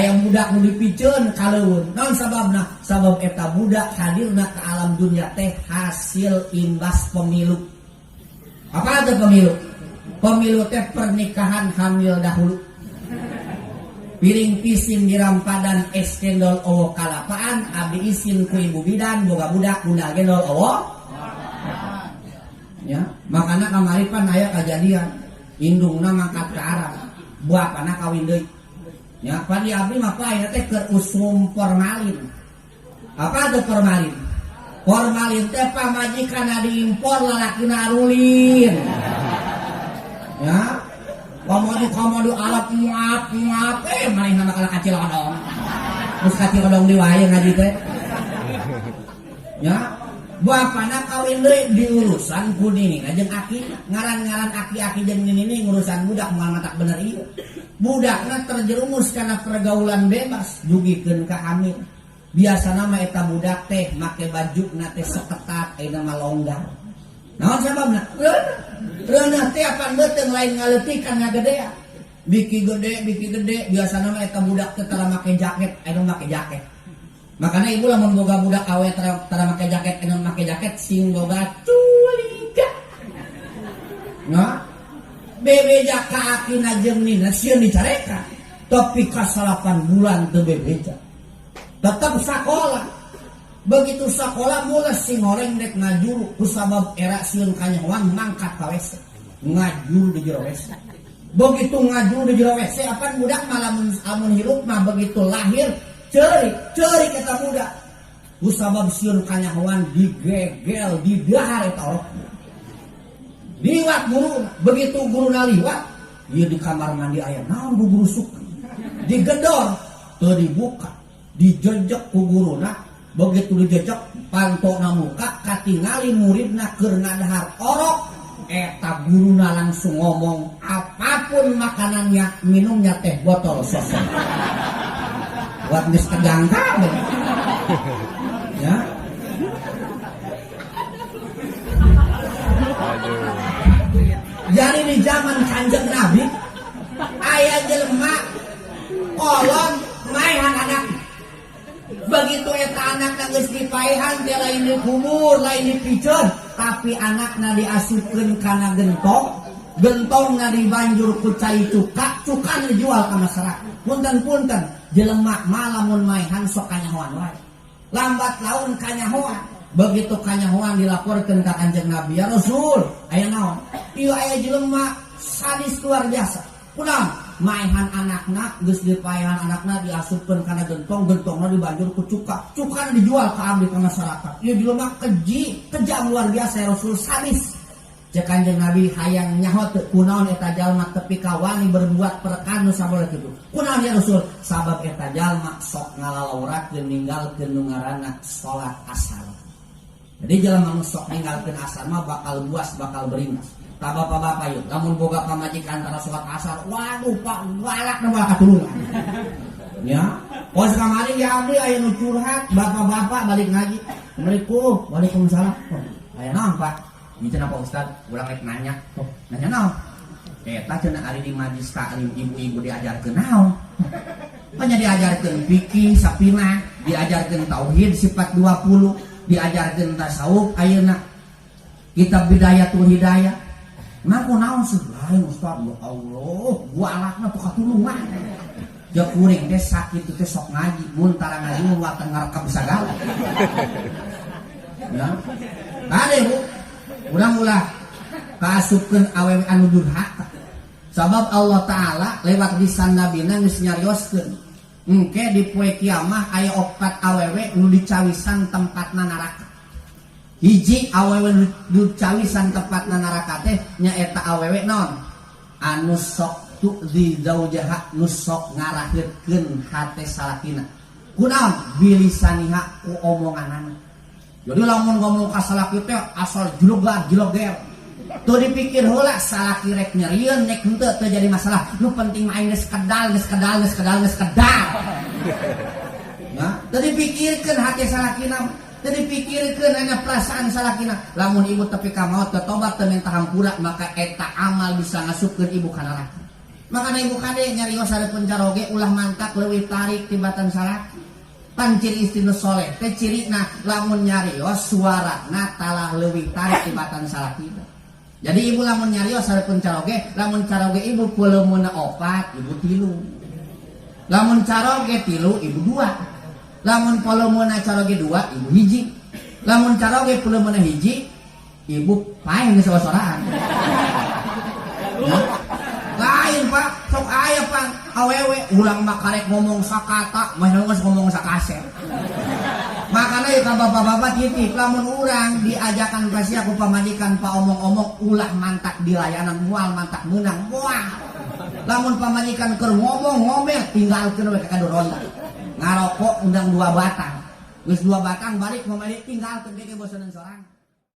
aya budak nu dipiceun kaleuweun. Naon sababna? Sabab eta budak hadirna ke alam dunia teh hasil imbas pemilu. Apa itu pemilu? Pemilu teh pernikahan hamil dahulu. Piring pisin dirampadan es cendol owo kalapaan abdi isin ku ibu bidan boga budak guna gendol owo. Ya, makana kamari pan aya kajadian indungna mangkat ke Arab, buapana kawin deui. Ya, pan di abdi mah pae teh keur usum formalin. Apa itu formalin? Formalin teh pamajikanna diimpor lalakina arulin. Ya. Komodo alat muap main nama kala kacil odong. Terus kacil odong diwayang ngaji teh. Ya, bapana kawin deui diurusan kuning jeung aki, ngaran-ngaran aki-aki jeung nini ngurusan budak moal matak bener ieu. Budakna terjerumus kana pergaulan bebas dugikeun ka hamil. Biasana mah eta budak teh make bajuna teh seketat ayeuna mah longgar. Naon sababna? Reunah teh apan beuteung lain ngaleutik kan ngagedea. Biki gede biasana mah eta budak teh tara make jaket, anu make jaket. Makana ibu lamun boga budak awe tara make jaket, anu make jaket sing boga culika. Nah, bebeja ka akina jeung nina sieun dicareka. Tapi ka 8 bulan teu bebeja. Tetep sakola. Begitu sekolah mulai si ngoreng dek ngajuru kusabab era sieun kanyahoan mangkat ka WC ngajuru di jero WC. Begitu ngajuru di jero WC apan budak malah amun hirup mah begitu lahir ceurik eta budak kusabab sieun kanyahoan digegel didahar eta orok. Liwat guru begitu guruna liwat ieu di kamar mandi aya naon bu guru suka digedor teu dibuka dijejek ku guruna. Begitu dijejek pantona muka katingali muridna keur ngadahar orok eta guruna langsung ngomong apapun makanannya minumnya teh botol sosok buat geus tegang kabeh ya. Jadi di zaman Kanjeng Nabi aya jelema kolon maehan anak. Begitu eta anakna geus dipaehan teh lain dikubur, lain dipiceun, tapi anakna diasupkeun kana gentongna dibanjur ku cai cukana dijual ka masyarakat. Punten jelema malamun maehan sok kanyahoan wae. Lambat laun kanyahoan. Begitu kanyahoan dilaporkeun ka Kanjeng Nabi, ya Rasul, aya naon? Ieu aya jelema sadis luar biasa. Kunaon? Maehan anakna geus dipaehan anakna diasupkeun kana gentongna dibanjur ku cukana dijual ka abdi ka masyarakat. Ieu jelema kejam luar biasa ya Rasul sadis. Cek Kanjeng Nabi hayang nyaho teu kunaon eta jalma tepi ka wani berbuat perkara nu sabola kitu. Kunaon ya Rasul? Sabab eta jalma sok ngalalauratkeun ninggalkeun nu ngaranna salat asar. Jadi jalma nu sok ninggalkeun asar mah bakal buas bakal beringas. Tak bapak-bapak yuk, namun boga pamajikan antara sholat asar, waduh pak, galak na bakal ketulungan. Ya, pas kemarin ya abdi aya nu curhat, bapak-bapak balik ngaji. Assalamualaikum, waalaikumsalam. Aya naon pak? Ieu cenah Pak Ustad, urang rek nanya. Nanya naon? Eta cenah ari di majlis taklim ibu-ibu diajarkeun naon? Nya diajarkeun fikih sapina, diajarkeun tauhid sifat 20, diajarkeun tasawuf ayeuna. Kitab Bidayatul Hidayah. Ngaku naon sih lain Ustaz, ya Allah, gua anakna tuh katulungan. Ya kuring teh sakit teh sok ngaji, mun tara ngaji mah wateng ngarekep sagala. Ya. Kade Bu, urang ulah kaasupkeun awewe anu durhaka. Sabab Allah Taala lewat lisan nabina geus nyarioskeun. Engke di poe kiamah aya 4 awewe nu dicawisan tempatna neraka. Hiji awewe nu cawisan tempatna neraka teh nyaeta awewe naon? Anu sok tu'zi zaujaha, nu sok ngarahirkeun hate salakina. Kunaon? Bilisaniha ku omonganana. Jadi lamun ngomong ka salaki teh asal jlogar. Tuh dipikir heula salaki rek nyerieun nek henteu teu jadi masalah. Nu penting mah geus kedal. Nah, teu dipikirkeun hate salakina. Jadi pikirkeun hanya perasaan salakina. Lamun ibu tepi ka maot teu tobat teu minta hampura maka eta amal bisa ngasupkeun ibu ka neraka. makana ibu kade nyarios sarepeun caroge ulah mantak leuwih tarik tibatan salaki pan ciri istri nu soleh teh cirina lamun nyarios suarana talah leuwih tarik tibatan salaki. Jadi ibu lamun nyarios sarepeun caroge, lamun caroge ibu peuleumuna 4 ibu 3, lamun caroge 3 ibu 2, lamun peuleumuna caroge 2 ibu 1, lamun caroge peuleumuna 1 ibu paeng geus soraan. Lain pak, sok aya pak awewe ulang makarek ngomong sakata, mah geus ngomong sakaset. Makana ya bapak-bapak titik lamun urang diajakan ka sia ku pamajikan pa omong-omong ulah mantak dilayanan moal mantak meunang moal. Lamun pamajikan keur ngomong ngomel tinggalkeun we ka kadoronda. Ngarokok undang 2 batang. Geus 2 batang balik ngomel tinggalkeun ge boseun sorangan.